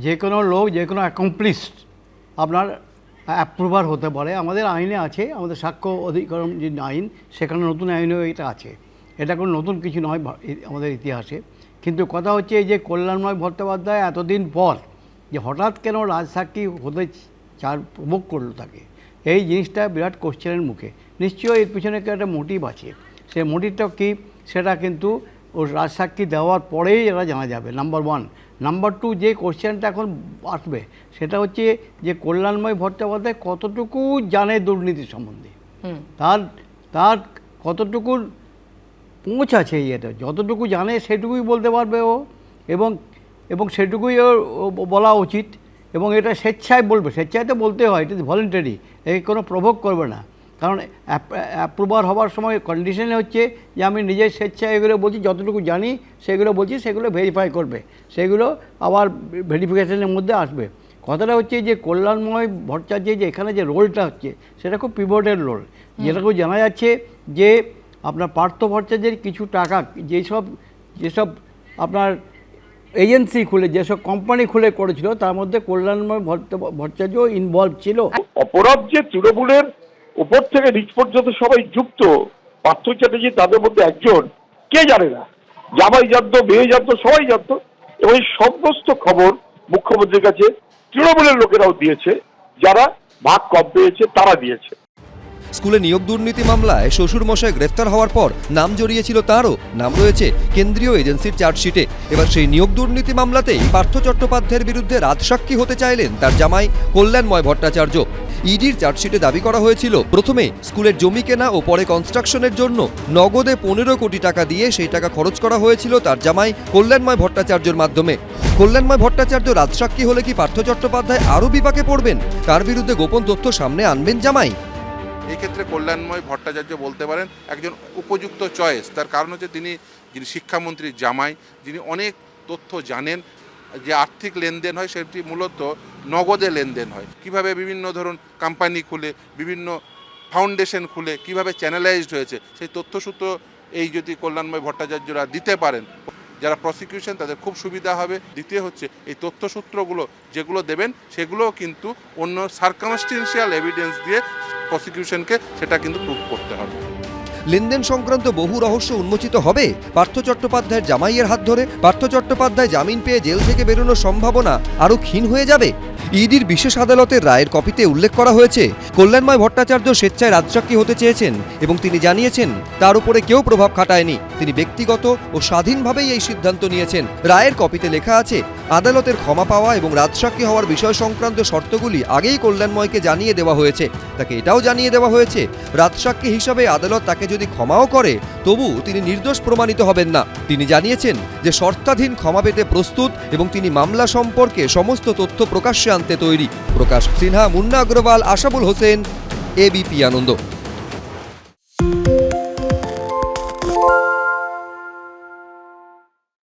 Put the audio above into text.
যে কোনো লোক, যে কোনো অ্যাকমপ্লিশড আপনার অ্যাপ্রুভার হতে পারে। আমাদের আইনে আছে, আমাদের সাক্ষ্য অধিকরণ যে আইন, সেখানে নতুন আইনেও এটা আছে। এটা কোনো নতুন কিছু নয় আমাদের ইতিহাসে। কিন্তু কথা হচ্ছে এই যে কল্যাণময় ভট্টোপাধ্যায় এতদিন পর যে হঠাৎ কেন রাজসাক্ষী হতে প্রভোগ করলো তাকে, এই জিনিসটা বিরাট কোশ্চেনের মুখে। নিশ্চয়ই এর পিছনে একটা মোটিভ আছে। সেই মোটিভটা কী সেটা কিন্তু ও রাজসাক্ষী দেওয়ার পরেই এরা জানা যাবে, নাম্বার ওয়ান। নাম্বার টু, যে কোশ্চেনটা এখন আসবে সেটা হচ্ছে যে কল্যাণময় ভট্টোপাধ্যায় কতটুকু জানে দুর্নীতি সম্বন্ধে, তার কতটুকুর পৌঁছ আছে এটা। যতটুকু জানে সেটুকুই বলতে পারবে ও, এবং সেটুকুই ওর বলা উচিত। এবং এটা স্বেচ্ছায় বলবে, স্বেচ্ছায় তো বলতে হয়, এটা ভলেন্টারি, একে কোনো প্রভোগ করবে না। কারণ অ্যাপ্রুভার হওয়ার সময় কন্ডিশনে হচ্ছে যে আমি নিজের স্বেচ্ছায় এগুলো বলছি, যতটুকু জানি সেগুলো বলছি, সেগুলো ভেরিফাই করবে, সেগুলো আবার ভেরিফিকেশনের মধ্যে আসবে। কথাটা হচ্ছে যে কল্যাণময় ভট্টাচার্যের যে এখানে যে রোলটা হচ্ছে সেটা খুব পিভটের রোল। যেটাকে জানা যাচ্ছে যে আপনার পার্থ ভট্টাচার্যের কিছু টাকা যেসব আপনার এজেন্সি খুলে, যেসব কোম্পানি খুলে করেছিল, তার মধ্যে কল্যাণময় ভট্টাচার্য ইনভলভ ছিল। অপরাধ যে তৃণমূলের উপর থেকে নিচ পর্যন্ত সবাই যুক্ত, পার্থ চ্যাটার্জি তাদের মধ্যে একজন, কে জানে না? জামাই জানতো, মেয়ে জানতো, সবাই জানতো। এবং এই সমস্ত খবর মুখ্যমন্ত্রীর কাছে তৃণমূলের লোকেরাও দিয়েছে, যারা ভাগ কম পেয়েছে তারা দিয়েছে। স্কুলে নিয়োগ দুর্নীতি মামলায় শ্বশুরমশাই গ্রেফতার হওয়ার পর নাম জড়িয়েছিল তাঁরও, নাম রয়েছে কেন্দ্রীয় এজেন্সির চার্জশিটে। এবার সেই নিয়োগ দুর্নীতি মামলাতেই পার্থ চট্টোপাধ্যায়ের বিরুদ্ধে রাজসাক্ষী হতে চাইলেন তার জামাই কল্যাণময় ভট্টাচার্য। ইডির চার্জশিটে দাবি করা হয়েছিল, প্রথমে স্কুলের জমি কেনা ও পরে কনস্ট্রাকশনের জন্য নগদে 15 কোটি টাকা দিয়ে সেই টাকা খরচ করা হয়েছিল তার জামাই কল্যাণময় ভট্টাচার্যের মাধ্যমে। কল্যাণময় ভট্টাচার্য রাজসাক্ষী হলে কি পার্থ চট্টোপাধ্যায় আরও বিপাকে পড়বেন? তার বিরুদ্ধে গোপন তথ্য সামনে আনবেন জামাই? এই ক্ষেত্রে কল্যাণময় ভট্টাচার্য বলতে পারেন একজন উপযুক্ত চয়েস। তার কারণ হচ্ছে যিনি শিক্ষামন্ত্রীর জামাই, যিনি অনেক তথ্য জানেন। যে আর্থিক লেনদেন হয় সেটি মূলত নগদে লেনদেন হয়, কিভাবে বিভিন্ন ধরুন কোম্পানি খুলে, বিভিন্ন ফাউন্ডেশন খুলে কিভাবে চ্যানেলাইজড হয়েছে, সেই তথ্যসূত্র এই যদি কল্যাণময় ভট্টাচার্যরা দিতে পারেন, যারা প্রসিকিউশন তাদের খুব সুবিধা হবে। দ্বিতীয় হচ্ছে এই তথ্যসূত্রগুলো যেগুলো দেবেন সেগুলোও কিন্তু অন্য সার্কামস্টেন্সিয়াল এভিডেন্স দিয়ে প্রসিকিউশনকে সেটা কিন্তু প্রুভ করতে হবে। লেনদেন সংক্রান্ত বহু রহস্য উন্মোচিত হবে পার্থ চট্টোপাধ্যায়ের জামাইয়ের হাত ধরে। পার্থ চট্টোপাধ্যায় জামিন পেয়ে জেল থেকে বেরোনোর সম্ভাবনা আরও ক্ষীণ হয়ে যাবে। ইডির বিশেষ আদালতের রায়ের কপিতে উল্লেখ করা হয়েছে, কল্যাণময় ভট্টাচার্য স্বেচ্ছায় রাজসাক্ষী হতে চেয়েছেন এবং তিনি জানিয়েছেন তার উপরে কেউ প্রভাব খাটায়নি, তিনি ব্যক্তিগত ও স্বাধীনভাবেই এই সিদ্ধান্ত নিয়েছেন। রায়ের কপিতে লেখা আছে, আদালতের ক্ষমা পাওয়া এবং রাজসাক্ষী হওয়ার বিষয় সংক্রান্ত শর্তগুলি আগেই কল্যাণময়কে জানিয়ে দেওয়া হয়েছে। তাকে এটাও জানিয়ে দেওয়া হয়েছে, রাজসাক্ষী হিসাবে আদালত তাকে যদি ক্ষমাও করে তবু তিনি নির্দোষ প্রমাণিত হবেন না। তিনি জানিয়েছেন যে শর্তাধীন ক্ষমা পেতে প্রস্তুত এবং তিনি মামলা সম্পর্কে সমস্ত তথ্য প্রকাশ্যে আনতে তৈরি। প্রকাশ সিনহা, মুন্না অগ্রওয়াল, আশাবুল হোসেন, এবিপি আনন্দ।